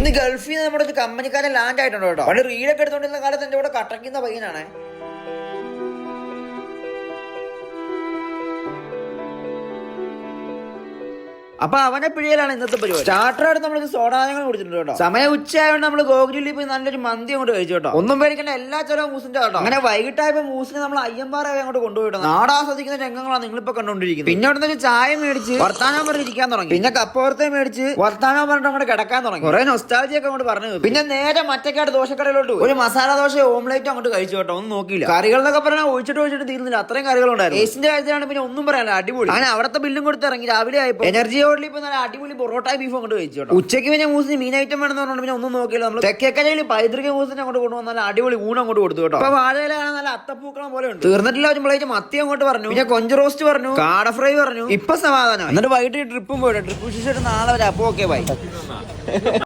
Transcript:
ഇന്ന് ഗൾഫിൽ നിന്ന് നമ്മുടെ ഒരു കമ്പനിക്കാരൻ ലാൻഡ് ആയിട്ടുണ്ട് കേട്ടോ. പണ്ട് റീലൊക്കെ എടുത്തോണ്ടിരുന്ന കാലത്ത് എന്റെ കൂടെ കട്ടക്കുന്ന പയ്യനാണ്. അപ്പൊ അവനെ പിഴിയലാണ് ഇന്നത്തെ പരിപാടി. സ്റ്റാർട്ടറായിട്ട് നമ്മൾ സോഡാനങ്ങൾ കുടിച്ചിട്ടുണ്ട് കേട്ടോ. സമയം ഉച്ചയായതുകൊണ്ട് നമ്മൾ ഗോകുലിൽ പോയി നല്ലൊരു മന്തി അങ്ങോട്ട് കഴിച്ചു കേട്ടോ. ഒന്നും പേടിക്കേണ്ട, എല്ലാ ചെലവും മൂസിന്റെ കേട്ടോ. അങ്ങനെ വൈകിട്ടായപ്പോ മൂസിനെ നമ്മൾ അയ്യമ്പാറ അങ്ങോട്ട് കൊണ്ടുപോയിട്ടോ. നാടാസ്വദിക്കുന്ന രംഗങ്ങളാണ് നിങ്ങളിപ്പോ കണ്ടുകൊണ്ടിരിക്കുന്നത്. പിന്നെ അവിടെ നിന്ന് ചായ മേടിച്ച് വർത്താനം പറഞ്ഞ് ഇരിക്കാൻ തുടങ്ങി. പിന്നെ കപ്പോർത്തെ മേടിച്ച് വർത്താനം പറഞ്ഞിട്ട് അങ്ങോട്ട് കിടക്കാൻ തുടങ്ങി. കുറെ നൊസ്റ്റാൾജിയൊക്കെ അങ്ങോട്ട് പറഞ്ഞു. പിന്നെ നേരെ മറ്റക്കാട് ദോശക്കടയിലോട്ട് ഒരു മസാല ദോശ ഓംലേറ്റ് അങ്ങോട്ട് കഴിച്ചു കേട്ടോ. ഒന്നും നോക്കിയില്ല. കറികൾ എന്നൊക്കെ പറഞ്ഞാൽ ഒഴിച്ചിട്ട് തീർന്നില്ല, അത്രയും കറികളുണ്ടായിരുന്നു. ടേസ്റ്റിന്റെ കാര്യത്തിലാണ് പിന്നെ ഒന്നും പറയാനില്ല, അടിപൊളി. അങ്ങനെ അവിടുത്തെ ബില്ലും കൊടുത്ത് ഇറങ്ങി. രാവിലെ ആയപ്പോ എനർജി ഇപ്പൊ നല്ല അടിപൊളി പൊറോട്ട ബീഫ് അങ്ങോട്ട് കഴിച്ചു കേട്ടോ. ഉച്ചയ്ക്ക് പിന്നെ മൂസിന് മീൻ ഐറ്റം വേണമെന്ന് പറഞ്ഞാൽ പിന്നെ ഒന്നും നോക്കിയില്ല. നമ്മൾ തെക്കേക്കരയിൽ പൈതൃക മൂസിനെ അങ്ങോട്ട് കൊണ്ടുവന്ന് നല്ല അടിപൊളി ഊണ് അങ്ങോട്ട് കൊടുത്തു കേട്ടോ. അപ്പൊ വാഴയില കാണാൻ നല്ല അത്തപ്പൂക്കളം പോലെ ഉണ്ട്. തീർന്നിട്ടില്ല വരുമ്പോഴേക്ക് മത്തി അങ്ങോട്ട് പറഞ്ഞു. പിന്നെ കൊഞ്ച് റോസ്റ്റ് പറഞ്ഞു, കാട ഫ്രൈ പറഞ്ഞു. ഇപ്പൊ സമാധാനം. എന്നിട്ട് വൈകിട്ട് ട്രിപ്പും പോയിട്ട് ട്രിപ്പ് വിശേഷം നാളെ വരെ. അപ്പൊ ഓക്കെ ബൈ.